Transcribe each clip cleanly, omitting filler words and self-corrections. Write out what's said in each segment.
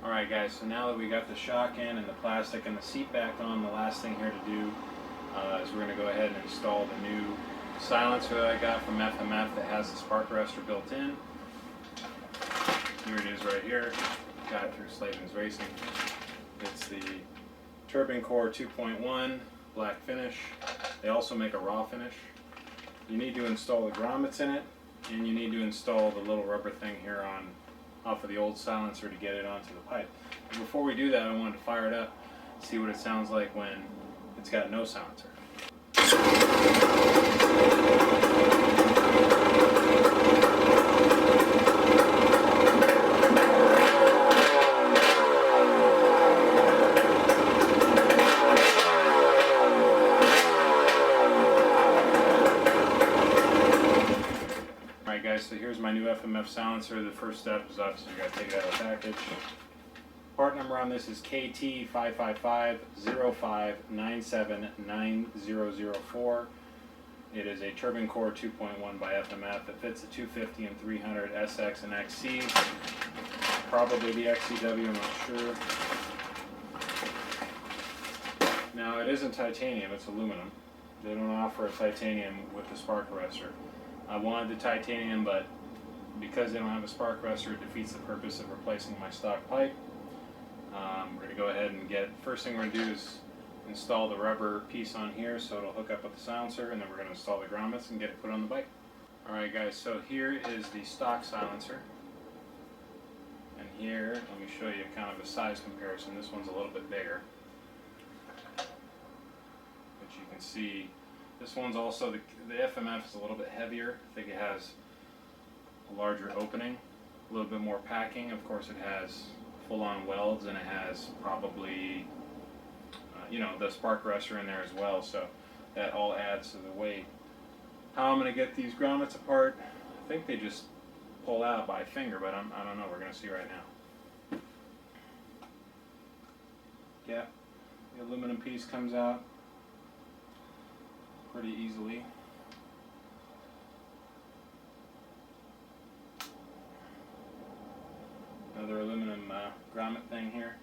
Alright guys, so now that we got the shock in and the plastic and the seat back on, the last thing here to do is we're going to go ahead and install the new silencer that I got from Fmf that has the spark arrestor built in. Here it is right here. Got it through Slavin's Racing. It's the Turbinecore 2.1 black finish. They also make a raw finish. You need to install the grommets in it, and you need to install the little rubber thing here off of the old silencer to get it onto the pipe. But before we do that, I wanted to fire it up, see what it sounds like when it's got no silencer. Alright guys, so here's my new Fmf silencer. The first step is obviously you got to take it out of the package. Part number on this is KT555-05979004. It is a Turbinecore 2.1 by Fmf. It fits the 250 and 300 SX and XC. Probably the XCW, I'm not sure. Now it isn't titanium, it's aluminum. They don't offer a titanium with the spark arrestor. I wanted the titanium, but because they don't have a spark arrestor, it defeats the purpose of replacing my stock pipe. We're going to go ahead and first thing we're going to do is install the rubber piece on here so it'll hook up with the silencer, and then we're going to install the grommets and get it put on the bike. Alright guys, so here is the stock silencer. And here, let me show you kind of a size comparison. This one's a little bit bigger. But you can see, this one's also, the Fmf is a little bit heavier. I think it has a larger opening, a little bit more packing. Of course it has full-on welds, and it has probably, the spark arrestor in there as well, so that all adds to the weight. How I'm going to get these grommets apart, I think they just pull out by finger, but I don't know, we're going to see right now. Yeah, the aluminum piece comes out pretty easily. Another aluminum grommet thing here.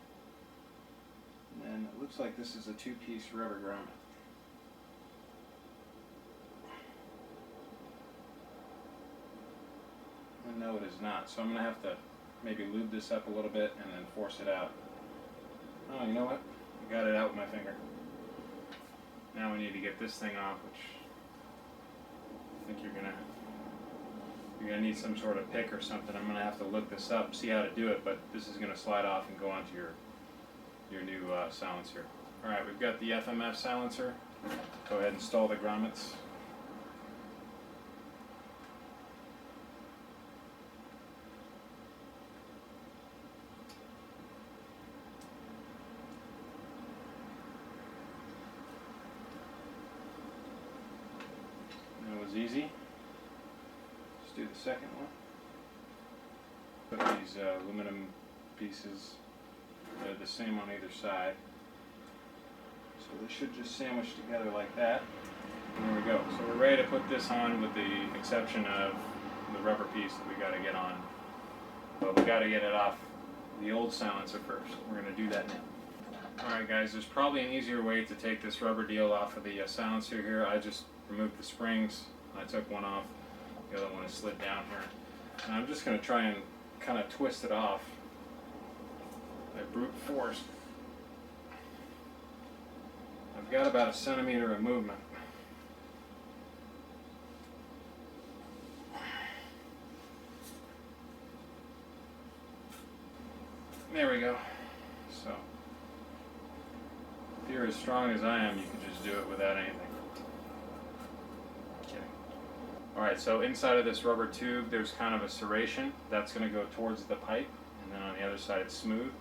And then it looks like this is a two-piece rubber grommet. And no, it is not. So I'm going to have to maybe lube this up a little bit and then force it out. Oh, you know what? I got it out with my finger. Now we need to get this thing off, which I think you're gonna need some sort of pick or something. I'm gonna have to look this up, see how to do it, but this is gonna slide off and go onto your new silencer. All right, we've got the Fmf silencer. Go ahead and install the grommets. That was easy. Let's do the second one. Put these aluminum pieces, they're the same on either side. So they should just sandwich together like that. And there we go. So we're ready to put this on, with the exception of the rubber piece that we got to get on. But we got to get it off the old silencer first. We're going to do that now. Alright guys, there's probably an easier way to take this rubber deal off of the silencer here. I just removed the springs. I took one off. The other one is slid down here. And I'm just going to try and kind of twist it off by brute force. I've got about 1 centimeter of movement. There we go. So, if you're as strong as I am, you can just do it without anything. Kidding. Alright, so inside of this rubber tube, there's kind of a serration. That's going to go towards the pipe, and then on the other side it's smooth.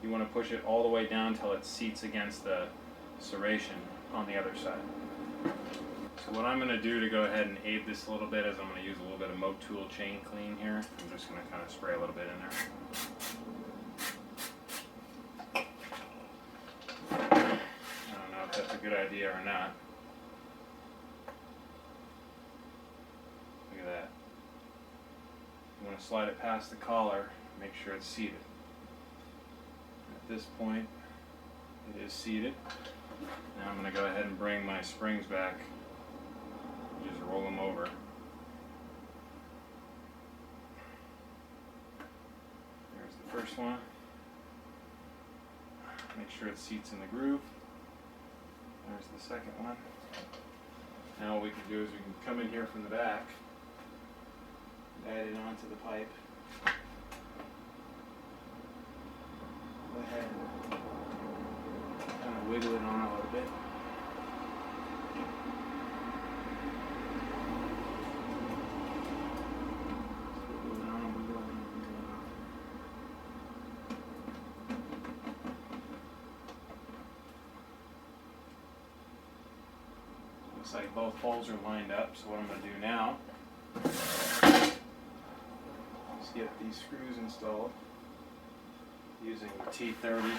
You want to push it all the way down until it seats against the serration on the other side. So what I'm going to do to go ahead and aid this a little bit is I'm going to use a little bit of Motul chain clean here. I'm just going to kind of spray a little bit in there. I don't know if that's a good idea or not. Look at that. You want to slide it past the collar, make sure it's seated. this point it is seated. Now I'm going to go ahead and bring my springs back. Just roll them over. There's the first one. Make sure it seats in the groove. There's the second one. Now what we can do is we can come in here from the back, add it onto the pipe. Go ahead and kind of wiggle it on a little bit. Wiggle it on, wiggle it on, wiggle it on. Looks like both holes are lined up, so what I'm going to do now is get these screws installed using the T30.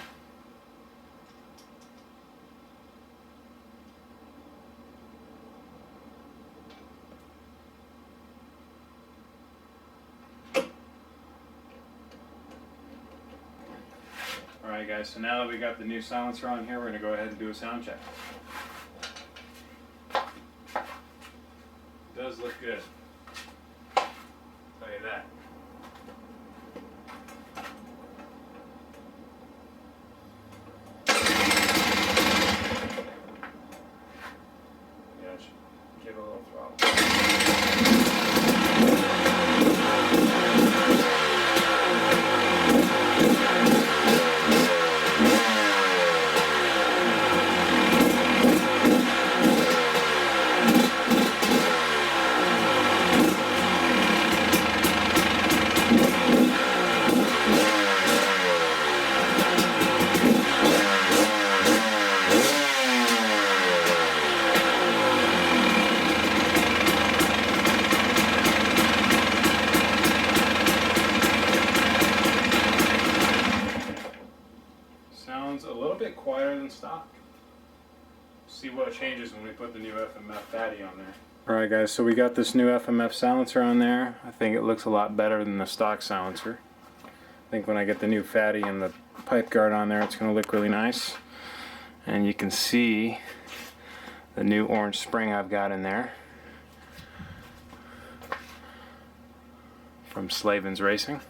Alright guys, so now that we got the new silencer on here, we're going to go ahead and do a sound check. It does look good. I'll tell you that. Yeah, I should give it a little throttle. Sounds a little bit quieter than stock. See what changes when we put the new Fmf fatty on there. Alright guys, so we got this new Fmf silencer on there. I think it looks a lot better than the stock silencer. I think when I get the new fatty and the pipe guard on there, it's going to look really nice. And you can see the new orange spring I've got in there from Slavin's Racing.